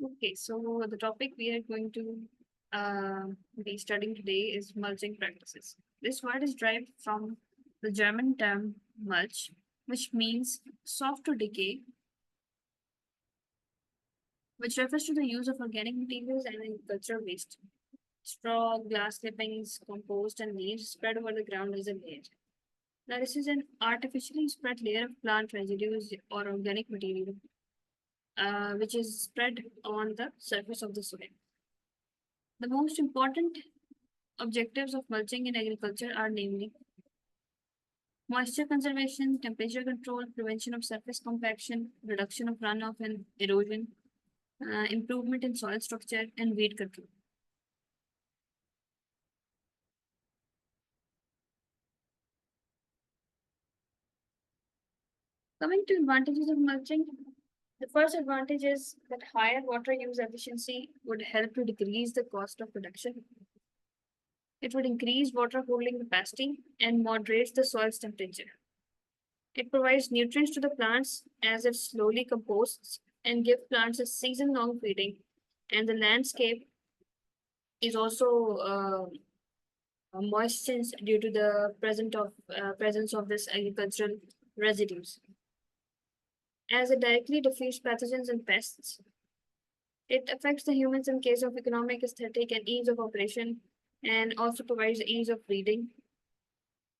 Okay, so the topic we are going to uh, be studying today is mulching practices. This word is derived from the German term mulch, which means soft to decay, which refers to the use of organic materials and agricultural waste. Straw, glass clippings, compost, and leaves spread over the ground as a layer. Now, this is an artificially spread layer of plant residues or organic material, which is spread on the surface of the soil. The most important objectives of mulching in agriculture are namely moisture conservation, temperature control, prevention of surface compaction, reduction of runoff and erosion, improvement in soil structure, and weed control. Coming to advantages of mulching, the first advantage is that higher water use efficiency would help to decrease the cost of production. It would increase water holding capacity and moderates the soil's temperature. It provides nutrients to the plants as it slowly composts and gives plants a season long feeding. And the landscape is also moistened due to the presence of this agricultural residues. As it directly defeats pathogens and pests, it affects the humans in case of economic, aesthetic, and ease of operation, and also provides ease of breeding.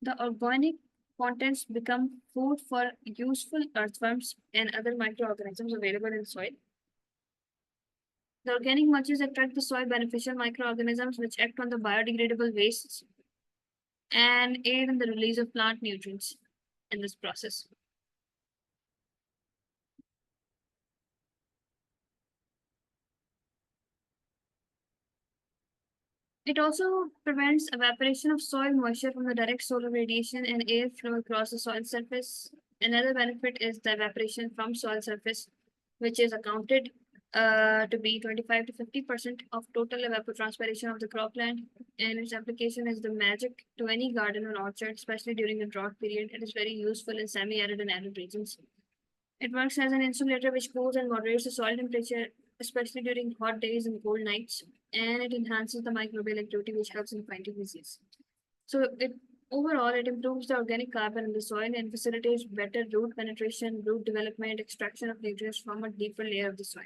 The organic contents become food for useful earthworms and other microorganisms available in soil. The organic mulches attract the soil beneficial microorganisms which act on the biodegradable wastes and aid in the release of plant nutrients in this process. It also prevents evaporation of soil moisture from the direct solar radiation and air flow across the soil surface. Another benefit is the evaporation from soil surface, which is accounted to be 25 to 50% of total evapotranspiration of the cropland, and its application is the magic to any garden or orchard, especially during the drought period. It is very useful in semi-arid and arid regions. It works as an insulator which cools and moderates the soil temperature, especially during hot days and cold nights, and it enhances the microbial activity which helps in fighting disease. So overall it improves the organic carbon in the soil and facilitates better root penetration, root development, extraction of nutrients from a deeper layer of the soil.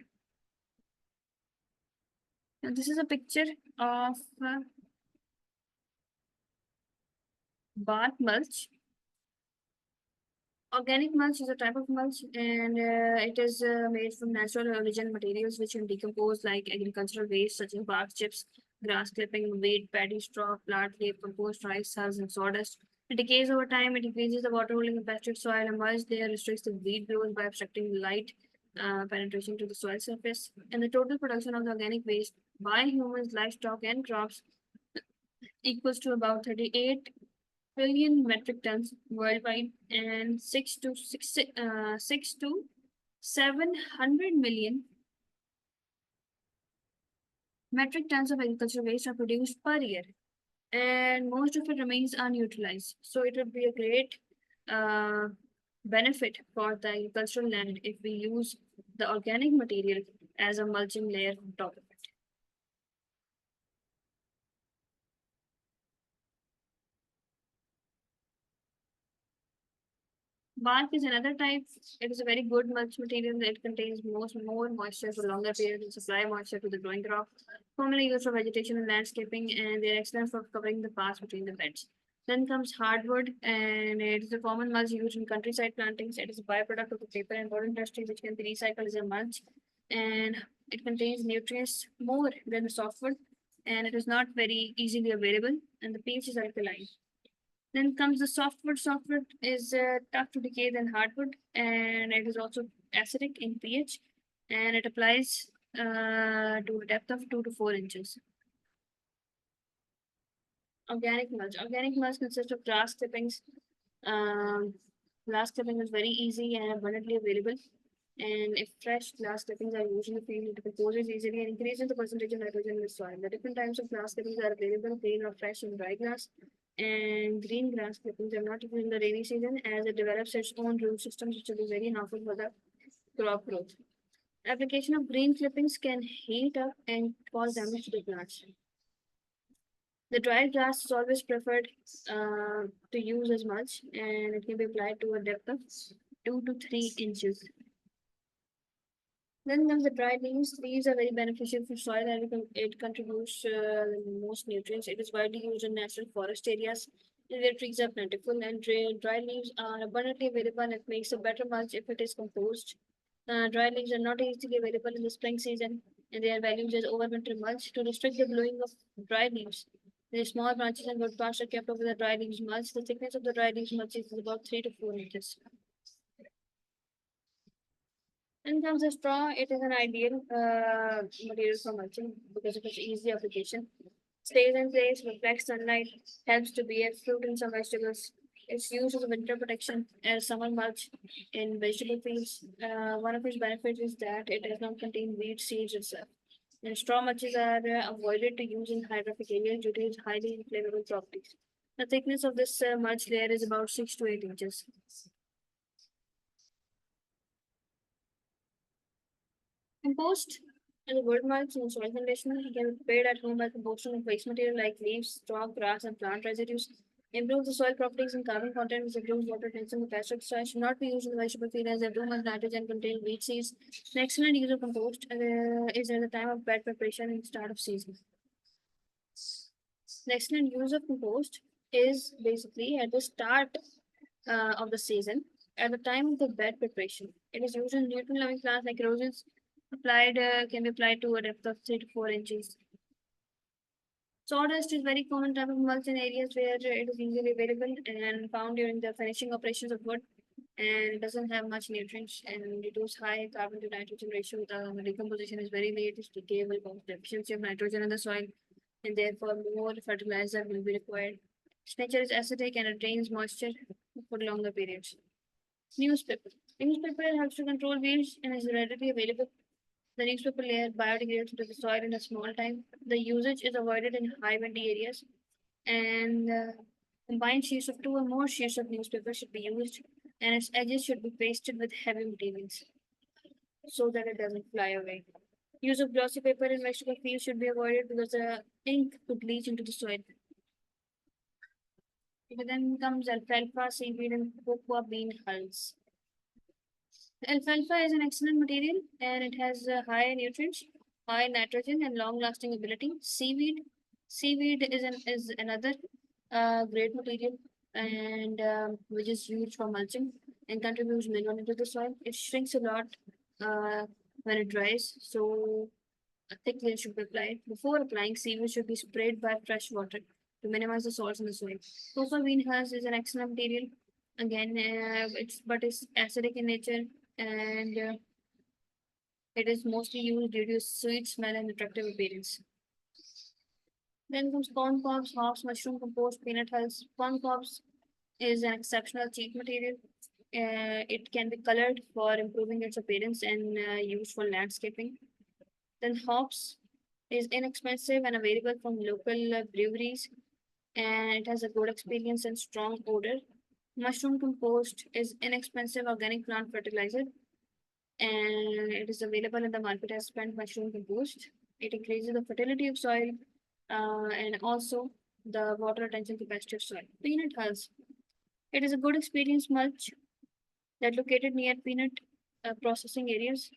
Now this is a picture of bark mulch. Organic mulch is a type of mulch, and it is made from natural origin materials which can decompose like agricultural waste such as bark chips, grass clipping, wheat, paddy straw, plant leaf, compost, rice hulls, and sawdust. It decays over time. It increases the water holding capacity of soil. A mulch layer restricts the weed growth by obstructing light penetration to the soil surface. And the total production of the organic waste by humans, livestock, and crops equals to about 38 billion metric tons worldwide and 6 to 700 million metric tons of agricultural waste are produced per year, and most of it remains unutilized. So it would be a great uh, benefit for the agricultural land if we use the organic material as a mulching layer on top of it. Bark is another type. It is a very good mulch material that contains more moisture for longer periods and supply moisture to the growing crop. Commonly used for vegetation and landscaping, and they are excellent for covering the paths between the beds. Then comes hardwood, and it is a common mulch used in countryside plantings. It is a byproduct of the paper and board industry, which can be recycled as a mulch, and it contains nutrients more than the softwood, and it is not very easily available, and the pH is alkaline. Then comes the softwood. Softwood is tough to decay than hardwood, and it is also acidic in pH, and it applies to a depth of 2 to 4 inches. Organic mulch. Organic mulch consists of grass clippings. Um, Grass clipping is very easy and abundantly available. And if fresh grass clippings are usually peeled, it decomposes easily and increases the percentage of nitrogen in the soil. The different types of grass clippings are available: green or fresh and dry grass. And green grass clippings are not used in the rainy season as it develops its own root systems, which will be very harmful for the crop growth. Application of green clippings can heat up and cause damage to the plants. The dried grass is always preferred to use as mulch, and it can be applied to a depth of 2 to 3 inches. Then comes the dried leaves. Leaves are very beneficial for soil and it contributes the most nutrients. It is widely used in natural forest areas where trees are plentiful, and dried leaves are abundantly available, and it makes a better mulch if it is composed. Dried leaves are not easily available in the spring season, and they are valued as overwinter mulch. To restrict the blowing of dried leaves, the small branches and wood parts are kept over the dried leaves mulch. The thickness of the dried leaves mulch is about 3 to 4 inches. In terms of straw, it is an ideal material for mulching because of its easy application. Stays in place, reflects sunlight, helps to bear fruit and some vegetables. It's used as a winter protection as summer mulch in vegetable fields. One of its benefits is that it does not contain weed seeds itself. And straw mulches are avoided to use in hydroponic areas due to its highly inflammable properties. The thickness of this mulch layer is about 6 to 8 inches. Compost is a wood mulch and soil conditioner. It can be prepared at home by composting of waste material like leaves, straw, grass, and plant residues. Improves the soil properties and carbon content, which improves water retention and capacity of soil. Should not be used in the vegetable field as they have too much nitrogen contain weed seeds. An excellent use of compost is at the time of bed preparation and start of season. The excellent use of compost is basically at the start of the season, at the time of the bed preparation. It is used in nutrient loving plants like roses. Applied can be applied to a depth of 3 to 4 inches. Sawdust is very common type of mulch in areas where it is easily available and found during the finishing operations of wood, and it doesn't have much nutrients and due to its high carbon to nitrogen ratio, the decomposition is very late. Its decay will cause deficiency of nitrogen in the soil, and therefore more fertilizer will be required. Its nature is acidic and it retains moisture for longer periods. Newspaper. Newspaper helps to control weeds and is readily available. The newspaper layer biodegrades into the soil in a small time. The usage is avoided in high windy areas, and combined sheets of 2 or more sheets of newspaper should be used, and its edges should be pasted with heavy materials so that it doesn't fly away. Use of glossy paper in vegetable fields should be avoided because the ink could leach into the soil. Then comes alfalfa, seaweed, and cocoa bean hulls. Alfalfa is an excellent material and it has high nutrients, high nitrogen, and long-lasting ability. Seaweed is another great material and which is used for mulching and contributes mineral into the soil. It shrinks a lot when it dries, so a thick layer should be applied. Before applying, seaweed should be sprayed by fresh water to minimize the salts in the soil. Cocoa bean husk is an excellent material. Again, it's acidic in nature and it is mostly used due to its sweet smell and attractive appearance. Then comes corn cobs, hops, mushroom compost, peanut hulls. Corn cobs is an exceptional cheap material. It can be colored for improving its appearance and used for landscaping. Then hops is inexpensive and available from local breweries, and it has a good experience and strong odor. Mushroom compost is inexpensive organic plant fertilizer, and it is available in the market as spent mushroom compost. It increases the fertility of soil and also the water retention capacity of soil. Peanut hulls. It is a good experience mulch that located near peanut processing areas.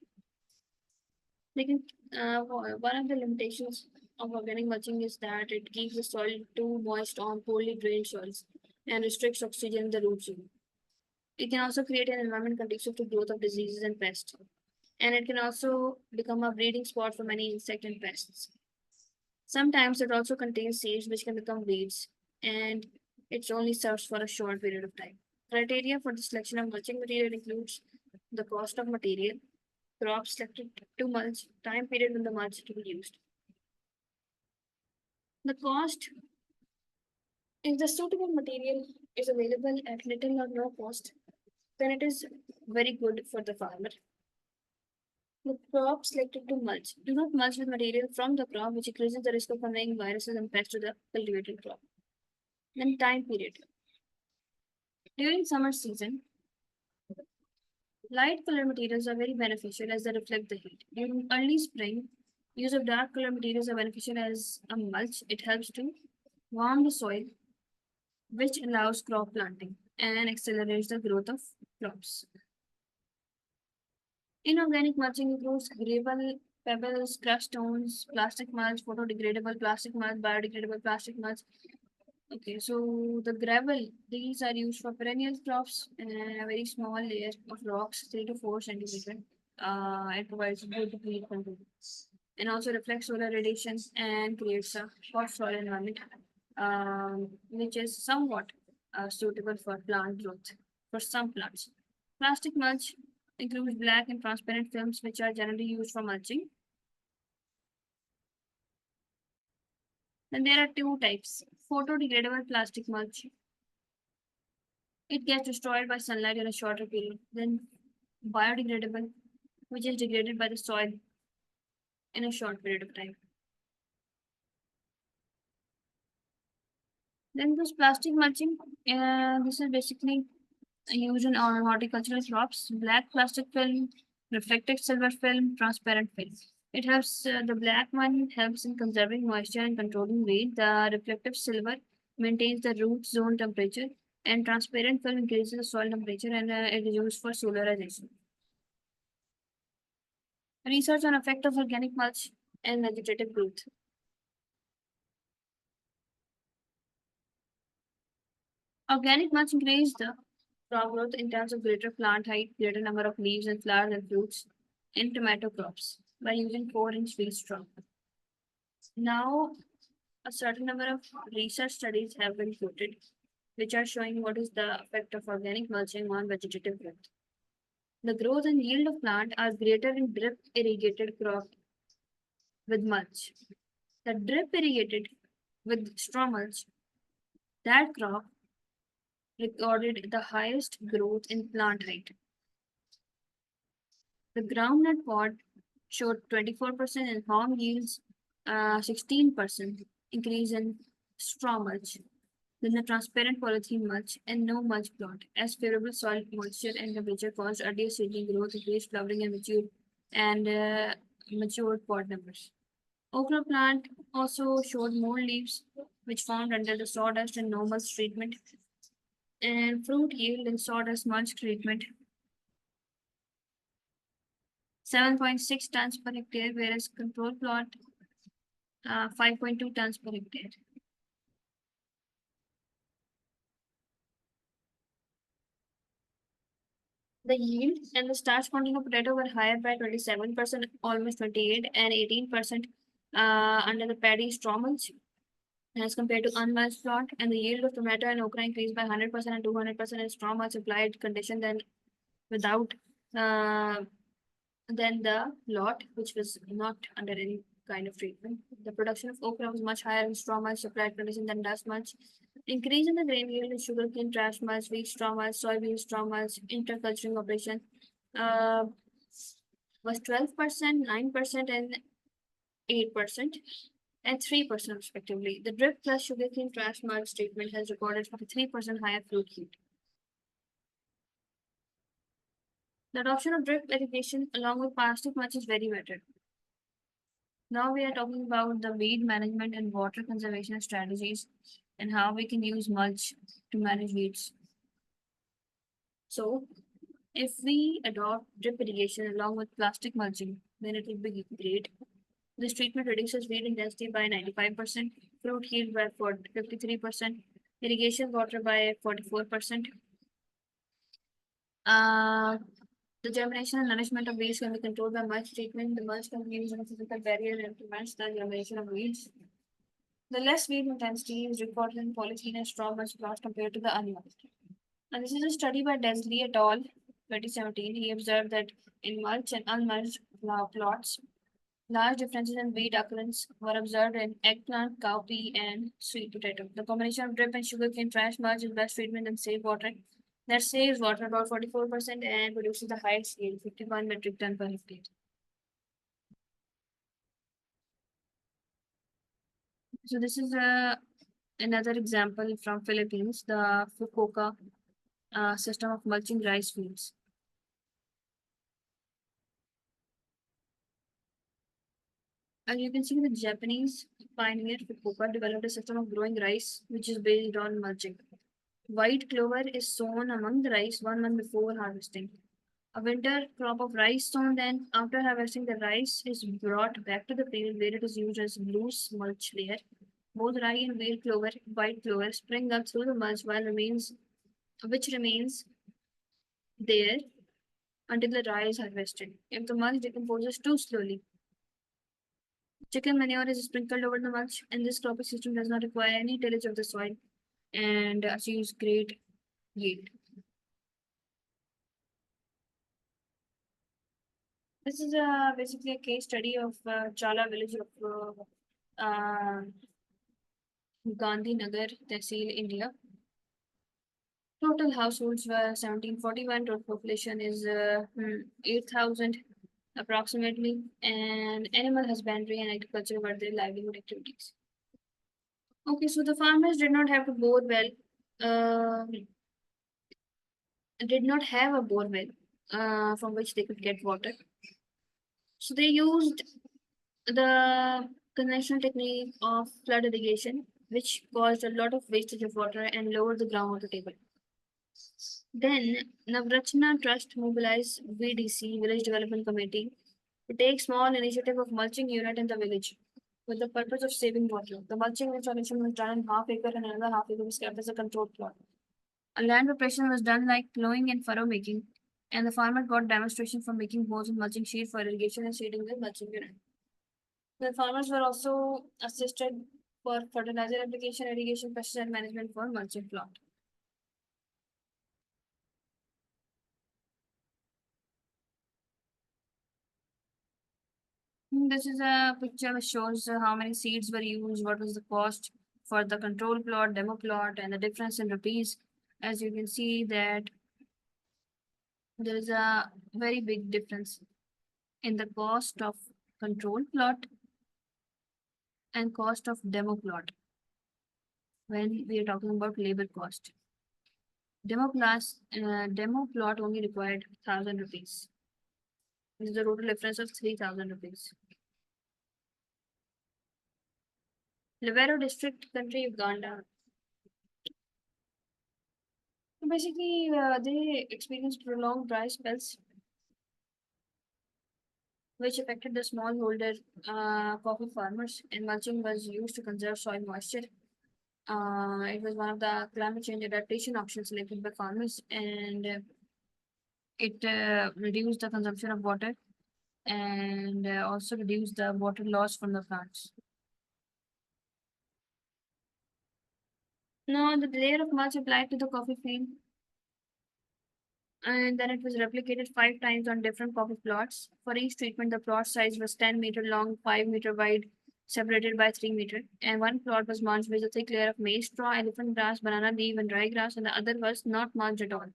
They can, one of the limitations of organic mulching is that it keeps the soil too moist on poorly drained soils and restricts oxygen in the root zone. It can also create an environment conducive to growth of diseases and pests. And it can also become a breeding spot for many insect and pests. Sometimes it also contains seeds which can become weeds, and it only serves for a short period of time. Criteria for the selection of mulching material includes the cost of material, crops selected to mulch, time period when the mulch to be used. The cost, if the suitable material is available at little or no cost, then it is very good for the farmer. The crop selected to mulch. Do not mulch with material from the crop, which increases the risk of conveying viruses and pests to the cultivated crop. Then time period. During summer season, Light colored materials are very beneficial as they reflect the heat. During early spring, use of dark colored materials are beneficial as a mulch. It helps to warm the soil, which allows crop planting and accelerates the growth of crops. Inorganic mulching includes gravel, pebbles, crushed stones, plastic mulch, photodegradable plastic mulch, biodegradable plastic mulch. Okay, so the gravel, these are used for perennial crops and a very small layer of rocks, 3 to 4 centimeter. It provides good heat control and also reflects solar radiation and creates a hot soil environment, which is somewhat suitable for plant growth for some plants. Plastic mulch includes black and transparent films, which are generally used for mulching. Then there are two types. Photodegradable plastic mulch. It gets destroyed by sunlight in a shorter period. Then biodegradable, which is degraded by the soil in a short period of time. Then this plastic mulching, this is basically used in our horticultural crops. Black plastic film, reflective silver film, transparent film. It helps, the black one helps in conserving moisture and controlling weight. The reflective silver maintains the root zone temperature, and transparent film increases the soil temperature, and it is used for solarization. Research on effect of organic mulch and vegetative growth. Organic mulch increases the crop growth in terms of greater plant height, greater number of leaves and flowers and fruits in tomato crops by using 4-inch wheat straw. Now, a certain number of research studies have been quoted, which are showing what is the effect of organic mulching on vegetative growth. The growth and yield of plant are greater in drip irrigated crop with mulch. The drip irrigated with straw mulch, that crop recorded the highest growth in plant height. The groundnut pod showed 24% and home yields 16% increase in straw mulch. Then the transparent polythene mulch and no mulch plot, as favorable soil moisture and temperature caused earlier seedling growth, increased flowering and matured pod numbers. Okra plant also showed more leaves, which formed under the sawdust and no mulch treatment, and fruit yield in sawdust mulch treatment 7.6 tons per hectare, whereas control plot 5.2 tons per hectare. The yield and the starch content of potato were higher by 27%, almost 28, and 18% under the paddy straw mulch as compared to unmulched plot. And the yield of tomato and okra increased by 100% and 200% in straw mulch applied condition than without uh, than the lot, which was not under any kind of treatment. The production of okra was much higher in straw mulch applied condition than dust mulch. Increase in the grain yield in sugarcane trash mulch, wheat straw mulch, soybean straw mulch, interculturing operation uh, was 12%, 9%, and 8%, and 3% respectively. The drip plus sugarcane trash mulch treatment has recorded 43% higher fruit yield. The adoption of drip irrigation along with plastic mulch is very better. Now we are talking about the weed management and water conservation strategies and how we can use mulch to manage weeds. So, if we adopt drip irrigation along with plastic mulching, then it will be great. This treatment reduces weed intensity by 95%, fruit yield by 53%, irrigation water by 44%. Uh, the germination and nourishment of weeds can be controlled by mulch treatment. The mulch can be used as a physical barrier and prevents the germination of weeds. The less weed intensity is recorded in polythene and straw mulch plots compared to the unmulched. And this is a study by Desley et al. 2017. He observed that in mulch and unmulched plots, large differences in weed occurrence were observed in eggplant, cowpea, and sweet potato. The combination of drip and sugarcane trash mulch is best treatment than safe watering. That saves water about 44% and produces the highest yield, 51 metric ton per hectare. So this is another example from Philippines, the Fukuoka system of mulching rice fields. As you can see, the Japanese pioneer Fukuoka developed a system of growing rice, which is based on mulching. White clover is sown among the rice 1 month before harvesting. A winter crop of rice sown, then after harvesting the rice is brought back to the field where it is used as loose mulch layer. Both rye and white clover spring up through the mulch which remains there until the rye is harvested. If the mulch decomposes too slowly, chicken manure is sprinkled over the mulch, and this cropping system does not require any tillage of the soil and achieves great yield. This is basically a case study of Chala village of Gandhinagar, Tehsil, India. Total households were 1741. Total population is 8,000 approximately, and animal husbandry and agriculture were their livelihood activities. Okay, so the farmers did not have to bore well, uh, did not have a bore well from which they could get water. So they used the conventional technique of flood irrigation, which caused a lot of wastage of water and lowered the groundwater table. Then Navratna Trust mobilized VDC, Village Development Committee, to take small initiative of mulching unit in the village with the purpose of saving water. The mulching installation was done in half acre and another half acre was kept as a controlled plot. A land preparation was done like plowing and furrow making, and the farmer got demonstration for making holes in mulching sheet for irrigation and seeding the mulching unit. The farmers were also assisted for fertilizer application, irrigation, pesticide management for mulching plot. This is a picture which shows how many seeds were used, what was the cost for the control plot, demo plot, and the difference in rupees. As you can see that there is a very big difference in the cost of control plot and cost of demo plot when we are talking about labor cost. Demo plot only required 1,000 rupees. This is a total difference of 3,000 rupees. Libero district, country Uganda. So basically, they experienced prolonged dry spells, which affected the smallholder coffee farmers, and mulching was used to conserve soil moisture. It was one of the climate change adaptation options selected by farmers, and it reduced the consumption of water and also reduced the water loss from the plants. Now, the layer of mulch applied to the coffee field, and then it was replicated 5 times on different coffee plots. For each treatment, the plot size was 10-meter long, 5-meter wide, separated by 3 meter. And one plot was mulched with a thick layer of maize straw, elephant grass, banana leaf, and dry grass, and the other was not mulched at all.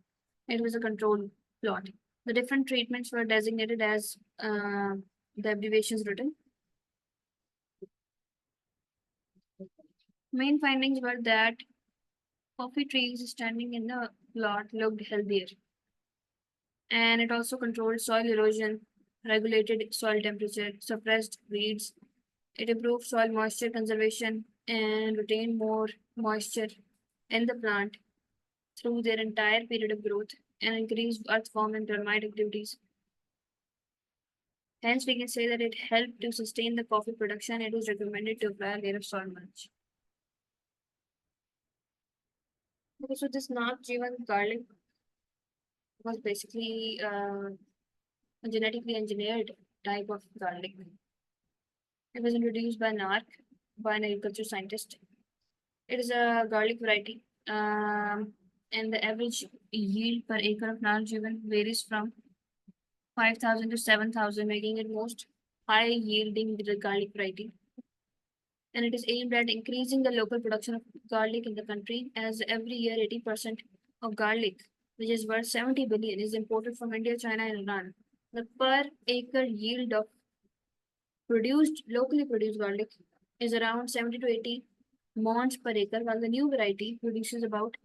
It was a control plot. The different treatments were designated as the abbreviations written. Main findings were that coffee trees standing in the plot looked healthier, and it also controlled soil erosion, regulated soil temperature, suppressed weeds. It improved soil moisture conservation and retained more moisture in the plant through their entire period of growth and increased earthworm and termite activities. Hence, we can say that it helped to sustain the coffee production. It is recommended to apply a layer of soil mulch. Okay, so this not Jivan garlic was basically a genetically engineered type of garlic. It was introduced by NARC, by an agriculture scientist. It is a garlic variety, and the average yield per acre of Naljivan varies from 5,000 to 7,000, making it most high yielding garlic variety. And it is aimed at increasing the local production of garlic in the country, as every year 80% of garlic, which is worth 70 billion, is imported from India, China, and Iran. The per acre yield of locally produced garlic is around 70 to 80 mons per acre, while the new variety produces about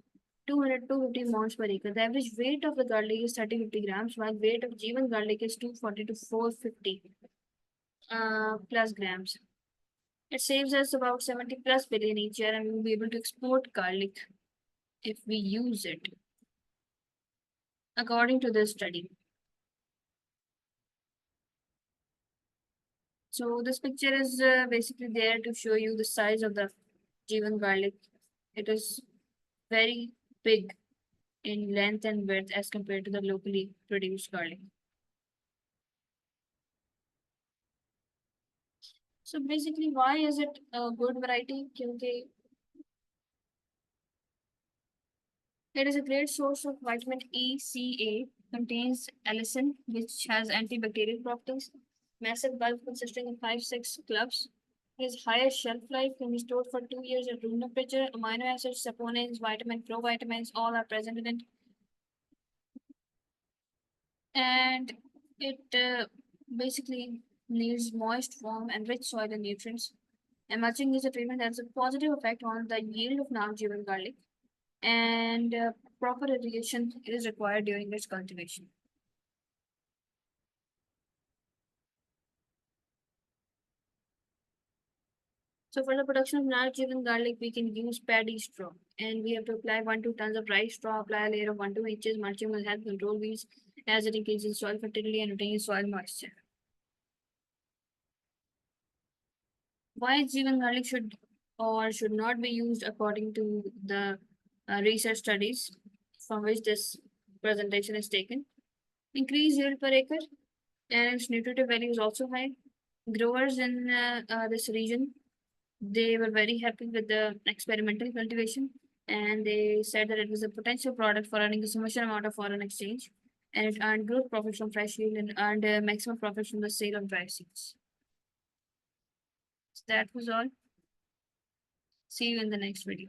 200 to 250 mons per acre. The average weight of the garlic is 30 50 grams, while weight of Jeevan garlic is 240 to 450. plus grams. It saves us about 70 plus billion each year, and we will be able to export garlic if we use it, according to this study. So this picture is basically there to show you the size of the Jeevan garlic. It is very big in length and width as compared to the locally produced garlic. So basically, why is it a good variety? Because it is a great source of vitamin E, C, A, contains allicin, which has antibacterial properties, massive bulk consisting of 5-6 clubs. It has highest shelf life, can be stored for 2 years at room temperature. Amino acids, saponins, vitamin, provitamins, all are present in it. And it basically needs moist, warm, and rich soil and nutrients. And mulching is a treatment that has a positive effect on the yield of non-driven garlic, and proper irrigation is required during its cultivation. So for the production of non-driven garlic, we can use paddy straw, and we have to apply 1 to 2 tons of rice straw. Apply a layer of 1 to 2 inches. Mulching will help control weeds as it increases soil fertility and retains soil moisture. Why Jeevan garlic should or should not be used according to the research studies from which this presentation is taken. Increased yield per acre, and its nutritive value is also high. Growers in this region, they were very happy with the experimental cultivation, and they said that it was a potential product for earning a sufficient amount of foreign exchange, and it earned good profit from fresh yield and earned maximum profit from the sale of dry seeds. So that was all. See you in the next video.